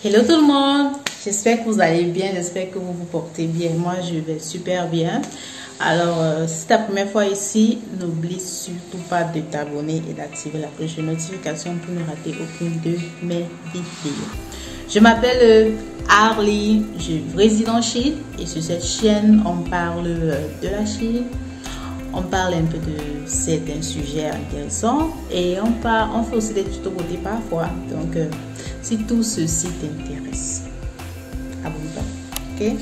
Hello tout le monde, j'espère que vous allez bien, j'espère que vous vous portez bien. Moi je vais super bien. Alors si c'est ta première fois ici, n'oublie surtout pas de t'abonner et d'activer la cloche de notification pour ne rater aucune de mes vidéos. Je m'appelle Arlie, je réside en Chine et sur cette chaîne on parle de la Chine. On parle un peu de certains sujets intéressants et on fait aussi des tutos beauté parfois. Donc, si tout ceci t'intéresse, abonne-toi. Ok?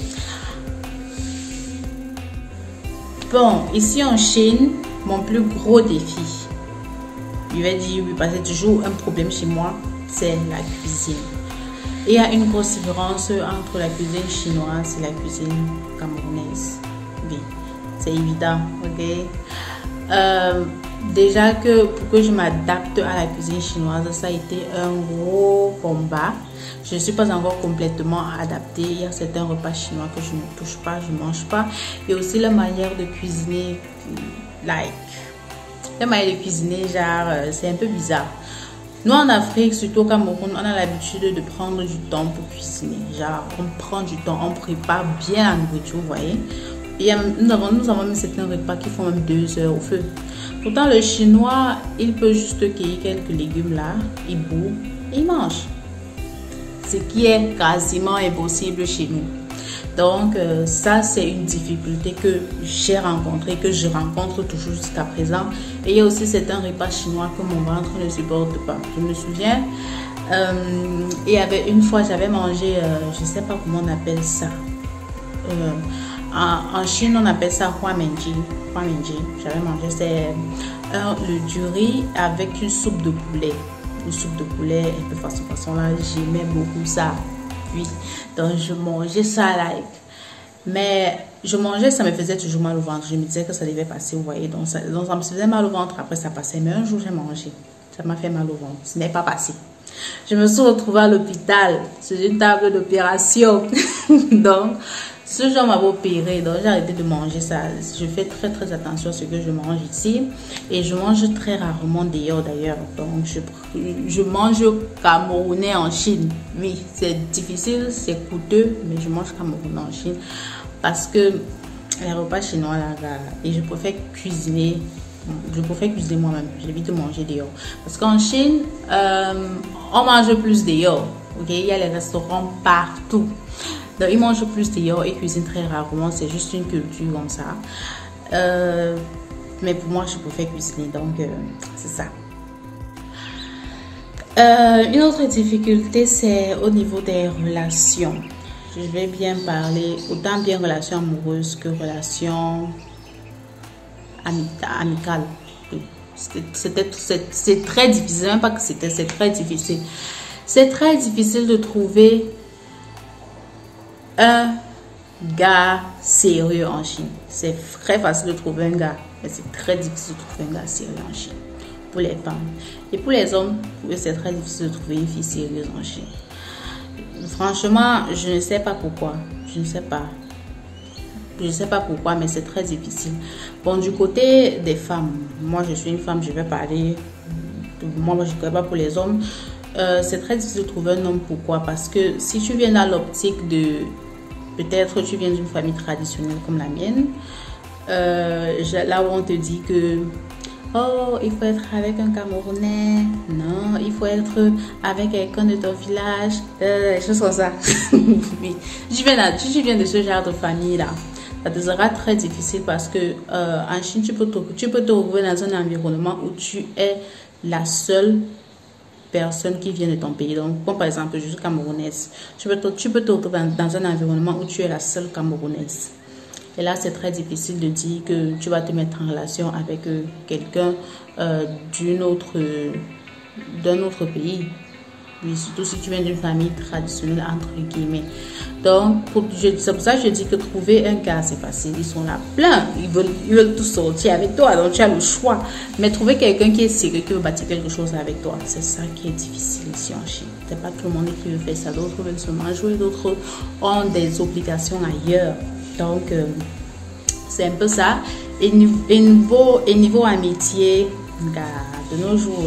Bon, ici en Chine, mon plus gros défi, je vais dire oui, parce que c'est toujours un problème chez moi, c'est la cuisine. Il y a une grosse différence entre la cuisine chinoise et la cuisine camerounaise. Oui. C'est évident, ok? Déjà que pour que je m'adapte à la cuisine chinoise, ça a été un gros combat. Je ne suis pas encore complètement adaptée. Il y a certains repas chinois que je ne touche pas, je ne mange pas. Et aussi la manière de cuisiner, la manière de cuisiner, genre, c'est un peu bizarre. Nous en Afrique, surtout au Cameroun, on a l'habitude de prendre du temps pour cuisiner. Genre, on prend du temps, on prépare bien la nourriture, vous voyez? Et nous avons même certains repas qui font même 2 heures au feu. Pourtant, le chinois, il peut juste cueillir quelques légumes là, il bout, il mange. Ce qui est quasiment impossible chez nous. Donc, ça, c'est une difficulté que j'ai rencontrée, que je rencontre toujours jusqu'à présent. Et il y a aussi certains repas chinois que mon ventre ne supporte pas. Je me souviens, il y avait une fois, j'avais mangé, je ne sais pas comment on appelle ça. En Chine, on appelle ça hua menji. J'avais mangé, c'est du riz avec une soupe de poulet. Une soupe de poulet, un peu façon là, j'aimais beaucoup ça. Oui, donc je mangeais ça like. Mais je mangeais, ça me faisait toujours mal au ventre. Je me disais que ça devait passer, vous voyez. Donc ça me faisait mal au ventre, après ça passait. Mais un jour, j'ai mangé. Ça m'a fait mal au ventre. Ce n'est pas passé. Je me suis retrouvée à l'hôpital sur une table d'opération. Donc, ce genre m'a opéré, donc j'ai arrêté de manger ça. Je fais très attention à ce que je mange ici. Et je mange très rarement dehors d'ailleurs. Donc je mange camerounais en Chine. Oui, c'est difficile, c'est coûteux, mais je mange camerounais en Chine. Parce que les repas chinois là, et je préfère cuisiner. Je préfère cuisiner moi-même. J'évite de manger dehors. Parce qu'en Chine, on mange plus dehors. Okay? Il y a les restaurants partout. Donc, ils mangent plus dehors et cuisinent très rarement. C'est juste une culture comme ça. Mais pour moi, je préfère cuisiner. Donc, c'est ça. Une autre difficulté, c'est au niveau des relations. Je vais bien parler, autant bien relations amoureuses que relations amicales. C'est très difficile. Même pas que c'est très difficile. C'est très difficile de trouver un gars sérieux en Chine. C'est très facile de trouver un gars, mais c'est très difficile de trouver un gars sérieux en Chine pour les femmes. Et pour les hommes, c'est très difficile de trouver une fille sérieuse en Chine. Franchement, je ne sais pas pourquoi. Je ne sais pas pourquoi, mais c'est très difficile. Bon, du côté des femmes, moi je suis une femme, je vais parler. Moi je ne connais pas pour les hommes. C'est très difficile de trouver un homme. Pourquoi? Parce que si tu viens dans l'optique de... Peut-être tu viens d'une famille traditionnelle comme la mienne. Là où on te dit que... Oh, il faut être avec un Camerounais. Non, il faut être avec quelqu'un de ton village. Des choses comme ça. Oui. Tu viens de ce genre de famille-là. Ça te sera très difficile parce que en Chine, tu peux te retrouver dans un environnement où tu es la seule personne qui vient de ton pays. Donc, comme par exemple, je suis camerounaise. Tu peux te retrouver dans un environnement où tu es la seule camerounaise. Et là, c'est très difficile de dire que tu vas te mettre en relation avec quelqu'un d'un autre pays. Oui, surtout si tu viens d'une famille traditionnelle, entre guillemets. Donc, c'est pour ça que je dis que trouver un gars, c'est facile. Ils sont là plein. Ils veulent tout sortir avec toi. Donc, tu as le choix. Mais trouver quelqu'un qui est sérieux, qui veut bâtir quelque chose avec toi, c'est ça qui est difficile ici en Chine. C'est pas tout le monde qui veut faire ça. D'autres veulent seulement jouer. D'autres ont des obligations ailleurs. Donc, c'est un peu ça. Et niveau amitié, de nos jours,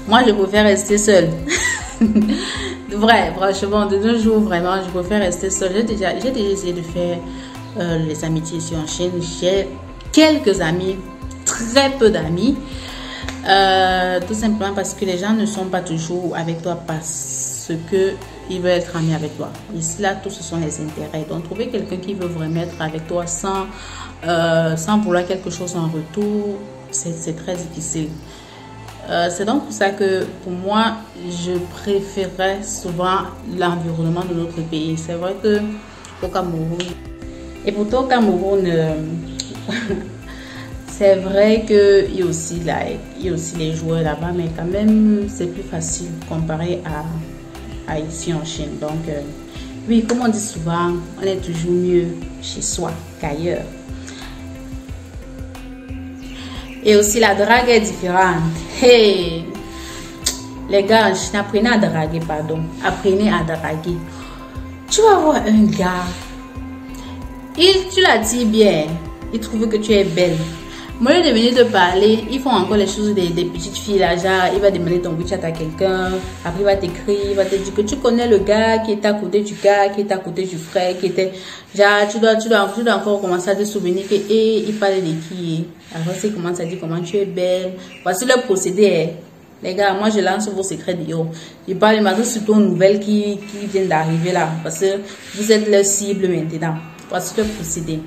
moi, je préfère rester seule. Vrai, franchement, de nos jours, vraiment, je préfère rester seule. J'ai déjà essayé de faire les amitiés ici en Chine. J'ai quelques amis, très peu d'amis. Tout simplement parce que les gens ne sont pas toujours avec toi parce que ils veulent être amis avec toi. Ici, là, tout ce sont les intérêts. Donc, trouver quelqu'un qui veut vraiment être avec toi sans vouloir quelque chose en retour, c'est très difficile. C'est donc pour ça que pour moi, je préférais souvent l'environnement de notre pays. C'est vrai que au Cameroun, et pourtant au Cameroun, c'est vrai qu'il y a aussi les joueurs là-bas, mais quand même, c'est plus facile comparé à ici en Chine. Donc, oui, comme on dit souvent, on est toujours mieux chez soi qu'ailleurs. Et aussi, la drague est différente. Hey! Les gars, apprenez à draguer, pardon. Apprenez à draguer. Tu vas voir un gars. Tu l'attires bien. Il trouve que tu es belle. Au lieu de venir te parler, ils font encore les choses des petites filles là. Genre, il va demander ton WeChat à quelqu'un. Après, il va t'écrire. Il va te dire que tu connais le gars qui est à côté du gars, qui est à côté du frère, qui était. Genre, tu dois encore commencer à te souvenir que, il parlait de qui. Alors, c'est commence à dire comment tu es belle. Voici le procédé. Les gars, moi, je lance vos secrets de yo. Je parle maintenant surtout aux nouvelles qui viennent d'arriver là. Parce que vous êtes leur cible maintenant. Voici le procédé.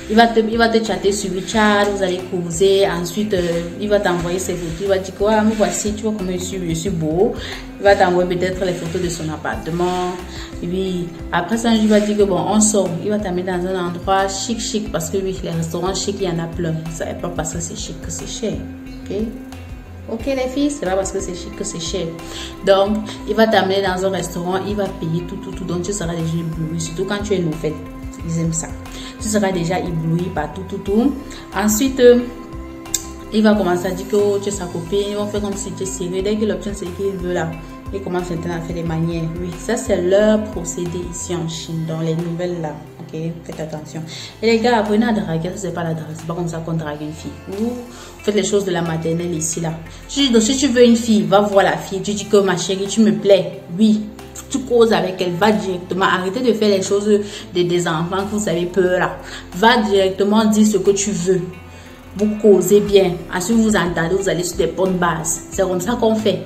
Il va te chatter sur WeChat, vous allez causer, ensuite il va t'envoyer ses photos, il va dire que me voici, tu vois comment je suis beau. Il va t'envoyer peut-être les photos de son appartement. Et puis après ça, il va dire que bon, on sort, il va t'amener dans un endroit chic, parce que oui, les restaurants chic, il y en a plein. Ça n'est pas parce que c'est chic que c'est cher, ok les filles, c'est pas parce que c'est chic que c'est cher. Donc, il va t'amener dans un restaurant, il va payer tout, donc tu seras déjà ébloui, surtout quand tu es nouvelle. Ils aiment ça. Tu seras déjà ébloui par tout. Ensuite, il va commencer à dire que tu es sa copine. Ils vont faire comme si tu es sérieux. Dès qu'il obtient ce qu'il veut là, il commence maintenant à faire des manières. Oui, ça c'est leur procédé ici en Chine, dans les nouvelles là. Ok, faites attention. Et les gars, apprenez à draguer. Ça c'est pas la drague. C'est pas comme ça qu'on drague une fille. Vous faites les choses de la maternelle ici là. Si tu veux une fille, va voir la fille. Tu dis que ma chérie, tu me plais. Oui. Tu causes avec elle, va directement, arrêtez de faire les choses des enfants que vous avez peur là. Va directement dire ce que tu veux. Vous causez bien. Ensuite, vous entendez, vous allez sur des bonnes bases. C'est comme ça qu'on fait.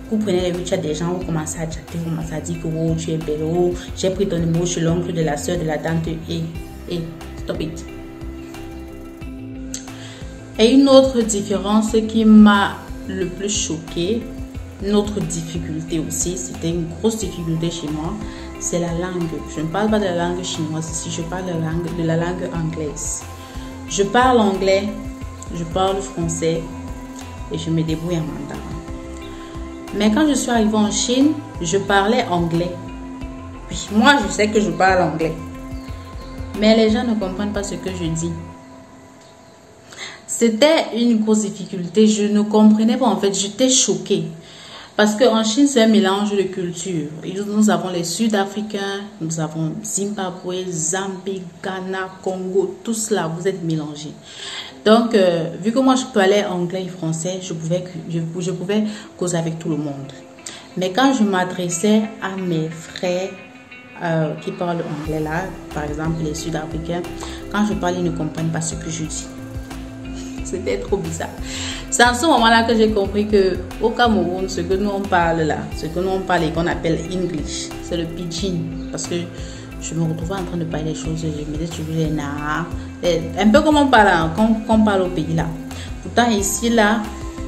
Vous prenez les WeChat des gens, vous commencez à chatter, vous commencez à dire que oh, tu es belle, oh, j'ai pris ton numéro chez l'oncle, de la soeur, de la tante, et stop it. Et une autre différence qui m'a le plus choquée, une autre difficulté aussi, c'était une grosse difficulté chez moi, c'est la langue. Je ne parle pas de la langue chinoise ici, je parle de la langue anglaise. Je parle anglais, je parle français et je me débrouille en mandarin. Mais quand je suis arrivée en Chine, je parlais anglais. Oui, moi je sais que je parle anglais. Mais les gens ne comprennent pas ce que je dis. C'était une grosse difficulté, je ne comprenais pas en fait, j'étais choquée. Parce qu'en Chine, c'est un mélange de cultures. Nous avons les Sud-Africains, nous avons Zimbabwe, Zambie, Ghana, Congo, tout cela, vous êtes mélangés. Donc, vu que moi je parlais anglais et français, je pouvais causer avec tout le monde. Mais quand je m'adressais à mes frères qui parlent anglais là, par exemple les Sud-Africains, quand je parle, ils ne comprennent pas ce que je dis. C'était trop bizarre. C'est en ce moment-là que j'ai compris que au Cameroun, ce que nous on parle là, ce que nous on parle et qu'on appelle English, c'est le pidgin. Parce que je me retrouvais en train de parler des choses, je me disais toujours les na, un peu comme on parle au pays là. Pourtant ici là,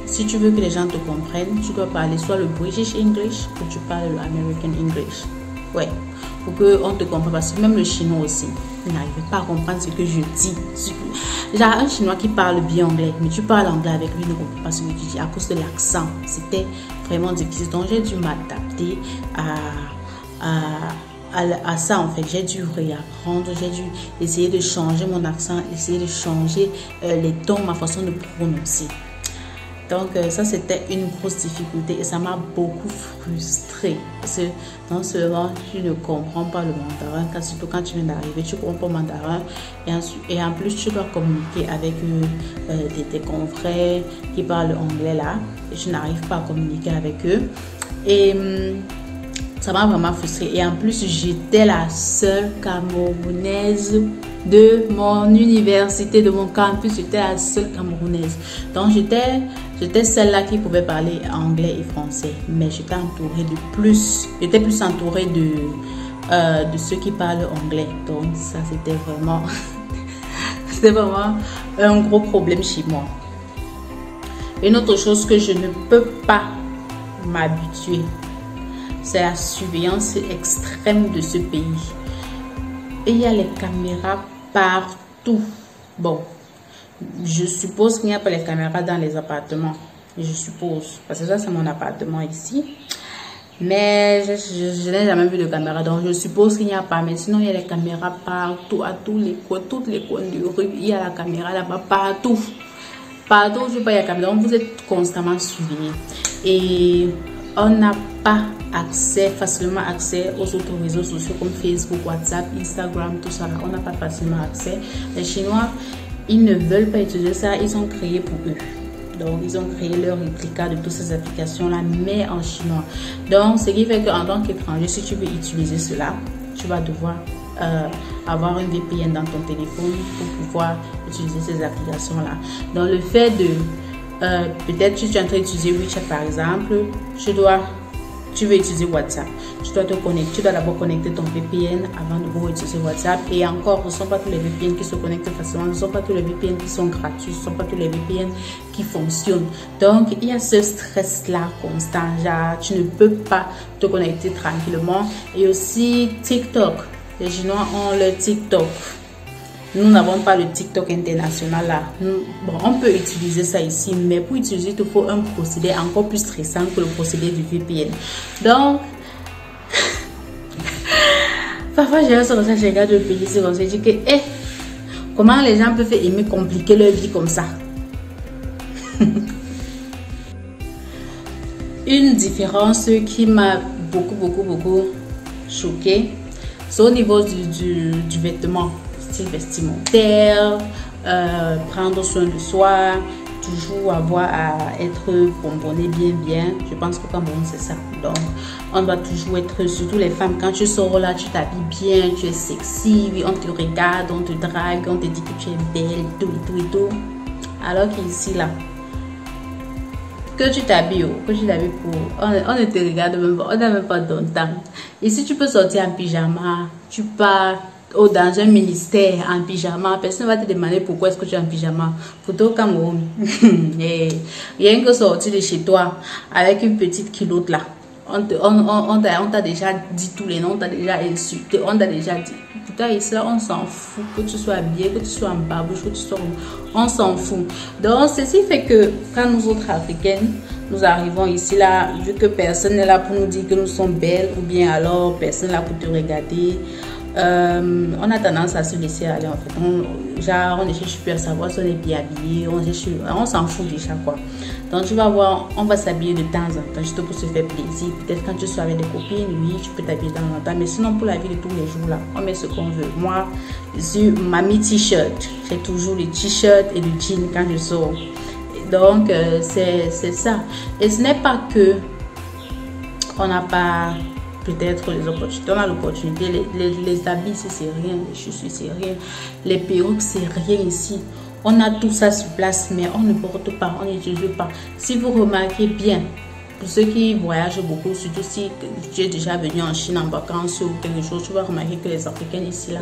si tu veux que les gens te comprennent, tu dois parler soit le British English ou tu parles le American English. Ouais, pour qu'on te comprenne, parce que même le chinois aussi, il n'arrive pas à comprendre ce que je dis. Genre un chinois qui parle bien anglais, mais tu parles anglais avec lui, il ne comprend pas ce que tu dis à cause de l'accent. C'était vraiment difficile. Donc j'ai dû m'adapter à ça en fait. J'ai dû réapprendre, j'ai dû essayer de changer mon accent, essayer de changer les tons, ma façon de prononcer. Donc ça c'était une grosse difficulté et ça m'a beaucoup frustrée parce que non seulement tu ne comprends pas le mandarin, surtout quand tu viens d'arriver, tu ne comprends pas le mandarin et en plus tu dois communiquer avec tes confrères qui parlent anglais là et tu n'arrives pas à communiquer avec eux. Et ça m'a vraiment frustrée. Et en plus, j'étais la seule Camerounaise de mon université, de mon campus. J'étais la seule Camerounaise. Donc, j'étais celle-là qui pouvait parler anglais et français. Mais j'étais entourée de plus. J'étais plus entourée de ceux qui parlent anglais. Donc, ça, c'était vraiment... c'était vraiment un gros problème chez moi. Une autre chose que je ne peux pas m'habituer, c'est la surveillance extrême de ce pays. Et il y a les caméras partout. Bon, je suppose qu'il n'y a pas les caméras dans les appartements. Je suppose, parce que ça c'est mon appartement ici. Mais je n'ai jamais vu de caméra, donc je suppose qu'il n'y a pas. Mais sinon, il y a les caméras partout, à tous les coins, toutes les coins de rue. Il y a la caméra là-bas, partout. Partout où je vois, il y a la caméra. Donc, vous êtes constamment surveillés. Et on n'a pas facilement accès aux autres réseaux sociaux comme Facebook, WhatsApp, Instagram, tout ça. On n'a pas facilement accès. Les Chinois, ils ne veulent pas utiliser ça. Ils ont créé pour eux. Donc, ils ont créé leur réplica de toutes ces applications-là, mais en chinois. Donc, ce qui fait qu'en tant qu'étranger, si tu veux utiliser cela, tu vas devoir avoir un VPN dans ton téléphone pour pouvoir utiliser ces applications-là. Donc, le fait de, peut-être si tu es en train d'utiliser WeChat par exemple, tu veux utiliser WhatsApp. Tu dois te connecter, tu dois d'abord connecter ton VPN avant de pouvoir utiliser WhatsApp. Et encore, ce ne sont pas tous les VPN qui se connectent facilement, ce ne sont pas tous les VPN qui sont gratuits, ce ne sont pas tous les VPN qui fonctionnent. Donc, il y a ce stress-là constant. Genre, tu ne peux pas te connecter tranquillement. Et aussi, TikTok. Les Chinois ont le TikTok. Nous n'avons pas le TikTok international là. Bon, on peut utiliser ça ici, mais pour utiliser, il faut un procédé encore plus stressant que le procédé du VPN. Donc, parfois j'ai un sens je regarde le pays, c'est comme ça, je dis que, comment les gens peuvent aimer compliquer leur vie comme ça? Une différence qui m'a beaucoup choquée, c'est au niveau du vêtement. Vestimentaire, prendre soin de soi, toujours avoir à être bonbonné bien. Je pense que Cameroun c'est ça. Donc on doit toujours être, surtout les femmes, quand tu sors là, tu t'habilles bien, tu es sexy, on te regarde, on te drague, on te dit que tu es belle, tout. Alors qu'ici là, que tu t'habilles pour, on ne te regarde même pas, on n'a même pas ton temps. Ici tu peux sortir en pyjama, tu pars dans un ministère en pyjama, personne ne va te demander pourquoi est-ce que tu es en pyjama. Pourtant, Cameroun, rien que sortir de chez toi avec une petite culotte là, on t'a déjà dit tous les noms, on t'a déjà insulté, on t'a déjà dit. Pourtant, ici, on s'en fout que tu sois habillé, que tu sois en babouche, que tu sois... On s'en fout. Donc, ceci fait que quand nous autres Africaines, nous arrivons ici là, vu que personne n'est là pour nous dire que nous sommes belles, ou bien alors personne n'est là pour te regarder, on a tendance à se laisser aller en fait. On ne cherche plus à savoir si on est bien habillé, on s'en fout déjà quoi. Donc tu vas voir, on va s'habiller de temps en temps juste pour se faire plaisir. Peut-être quand tu sois avec des copines, oui, tu peux t'habiller de temps en temps, mais sinon pour la vie de tous les jours là, on met ce qu'on veut. Moi, sur ma t-shirt, j'ai toujours le t-shirt et le jean quand je sors. Donc c'est ça. Et ce n'est pas que on n'a pas peut-être les opportunités. On a l'opportunité, les habits ici c'est rien, les chaussures c'est rien, les perruques c'est rien ici. On a tout ça sur place, mais on ne porte pas, on n'utilise pas. Si vous remarquez bien, pour ceux qui voyagent beaucoup, surtout si tu es déjà venu en Chine en vacances ou quelque chose, tu vas remarquer que les Africaines ici là,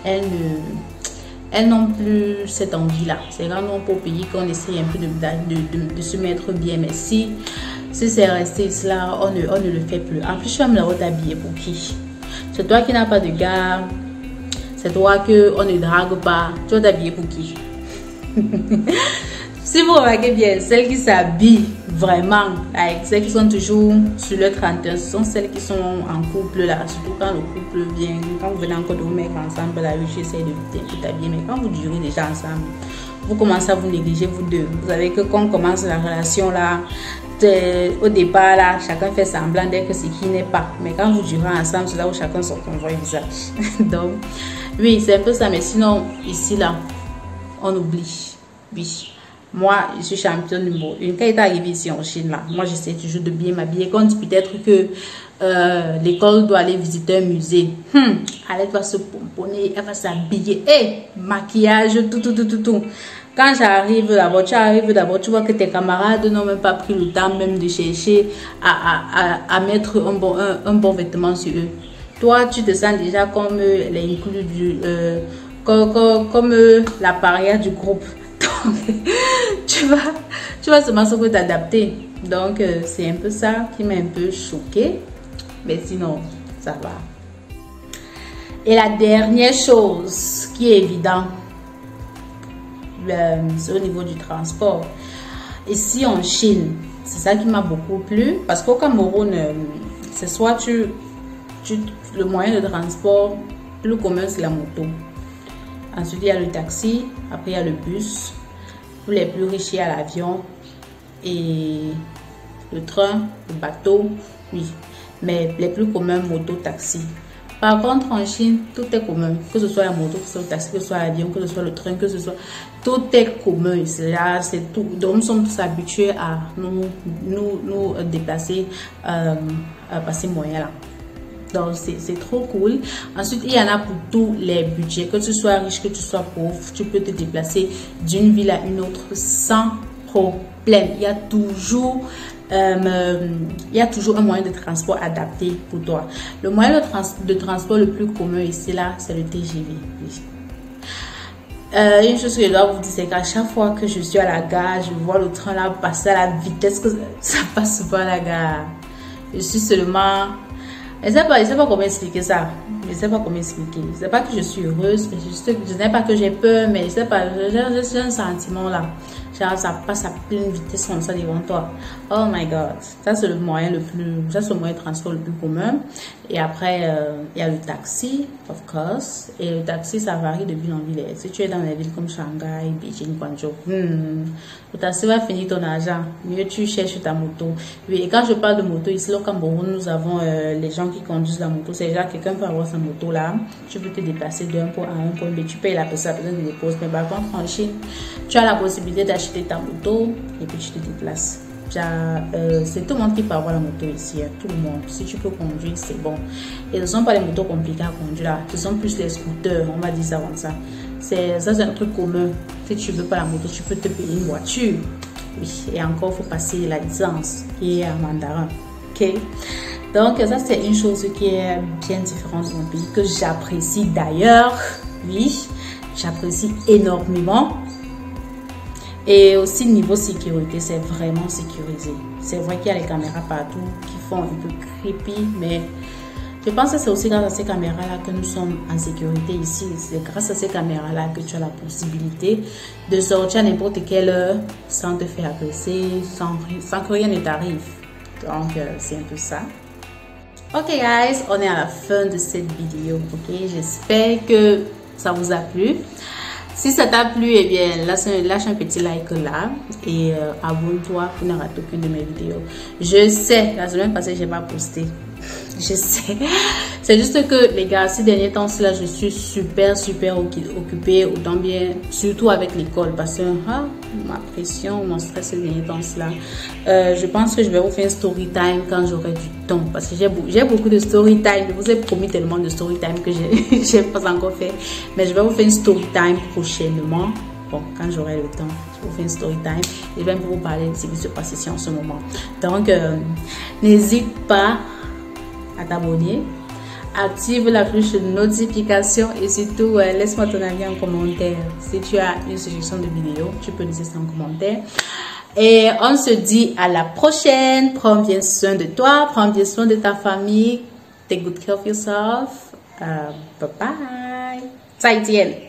elles n'ont plus cette envie-là. C'est quand nous, pour pays, qu'on essaye un peu de se mettre bien. Mais si c'est resté ici là, on ne le fait plus. En plus, tu vas me la t'habiller pour qui? C'est toi qui n'as pas de gars. C'est toi qu'on ne drague pas. Tu vas t'habiller pour qui? Si vous remarquez bien, celles qui s'habillent vraiment, celles qui sont toujours sur le 31, ce sont celles qui sont en couple là, surtout quand le couple vient, quand vous venez encore de vous mettre ensemble là, oui, j'essaie de t'habiller, mais quand vous durez déjà ensemble, vous commencez à vous négliger vous deux. Vous savez que quand on commence la relation là, au départ là, chacun fait semblant d'être ce qui n'est pas, mais quand vous durez ensemble, c'est là où chacun sort son vrai visage. Donc, oui, c'est un peu ça, mais sinon, ici là, on oublie. Oui. Moi, je suis championne numéro 1. Quand il est arrivé ici en Chine, là, moi, j'essaie toujours de bien m'habiller. Quand on dit peut-être que l'école doit aller visiter un musée, elle va se pomponner, elle va s'habiller. Maquillage, tout. Quand j'arrive d'abord, tu vois que tes camarades n'ont même pas pris le temps même de chercher à mettre un bon vêtement sur eux. Toi, tu te sens déjà comme l'inclus comme la paria du groupe. Donc, tu vas seulement t'adapter. Donc, c'est un peu ça qui m'a un peu choquée. Mais sinon, ça va. Et la dernière chose qui est évidente, c'est au niveau du transport. Ici en Chine, c'est ça qui m'a beaucoup plu. Parce qu'au Cameroun, c'est soit le moyen de transport plus commun, c'est la moto. Ensuite, il y a le taxi. Après, il y a le bus. Pour les plus riches, il y a l'avion. Et le train, le bateau, oui. Mais les plus communs, moto, taxi. Par contre, en Chine, tout est commun. Que ce soit la moto, que ce soit le taxi, que ce soit l'avion, que ce soit le train, que ce soit... Tout est commun. Là, c'est tout. Donc, nous sommes tous habitués à nous déplacer par ces moyens-là. Donc, c'est trop cool. Ensuite, il y en a pour tous les budgets. Que tu sois riche, que tu sois pauvre, tu peux te déplacer d'une ville à une autre sans problème. Il y a toujours un moyen de transport adapté pour toi. Le moyen de transport le plus commun ici, là, c'est le TGV. Une chose que je dois vous dire, c'est qu'à chaque fois que je suis à la gare, je vois le train là passer à la vitesse que ça passe pas à la gare. Je suis seulement... Je ne sais pas comment expliquer ça. Je ne sais pas comment expliquer. Ce n'est pas que je suis heureuse, mais je ne sais pas que j'ai peur, mais je ne sais pas. J'ai un sentiment là. Genre, ça passe à pleine vitesse comme ça devant toi. Oh my god. Ça, c'est le moyen ça, c'est le moyen de transport le plus commun. Et après, il y a le taxi, of course. Et le taxi, ça varie de ville en ville. Si tu es dans des villes comme Shanghai, Beijing, Guangzhou, le taxi va finir ton argent. Mieux, tu cherches ta moto. Oui, et quand je parle de moto, ici, au Cameroun, nous avons les gens qui conduisent la moto. C'est genre, quelqu'un peut avoir sa moto là. Tu peux te déplacer d'un point à un point, mais tu payes la personne de dépose. Mais par contre, en Chine, tu as la possibilité d'acheter ta moto et puis tu te déplaces. C'est tout le monde qui peut avoir la moto ici, hein, tout le monde. Si tu peux conduire, c'est bon. Et ce ne sont pas les motos compliquées à conduire là, ce sont plus les scooters, on va dire ça comme ça. C'est un truc commun. Si tu veux pas la moto, tu peux te payer une voiture. Oui, et encore, il faut passer la licence qui est en mandarin. Ok? Donc, ça, c'est une chose qui est bien différente de mon pays, que j'apprécie d'ailleurs. Oui, j'apprécie énormément. Et aussi, niveau sécurité, c'est vraiment sécurisé. C'est vrai qu'il y a les caméras partout qui font un peu creepy, mais je pense que c'est aussi grâce à ces caméras-là que nous sommes en sécurité ici. C'est grâce à ces caméras-là que tu as la possibilité de sortir à n'importe quelle heure sans te faire agresser, sans que rien ne t'arrive. Donc, c'est un peu ça. Ok, guys, on est à la fin de cette vidéo. Ok, j'espère que ça vous a plu. Si ça t'a plu, eh bien, lâche un petit like là et abonne-toi pour ne rater aucune de mes vidéos. Je sais, la semaine passée, je n'ai pas posté. Je sais. C'est juste que les gars, ces derniers temps-là, je suis super occupée, autant bien, surtout avec l'école, parce que ma pression, mon stress ces derniers temps-là. Je pense que je vais vous faire un story time quand j'aurai du temps, parce que j'ai beaucoup de story time. Je vous ai promis tellement de story time que j'ai pas encore fait, mais je vais vous faire une story time prochainement. Bon, quand j'aurai le temps, je vous fais une story time et je vais vous parler de ce qui se passe ici en ce moment. Donc, n'hésite pas à t'abonner, active la cloche de notification et surtout laisse-moi ton avis en commentaire. Si tu as une suggestion de vidéo, tu peux laisser ça en commentaire. Et on se dit à la prochaine. Prends bien soin de toi, prends bien soin de ta famille. Take good care of yourself. Bye bye. 再见。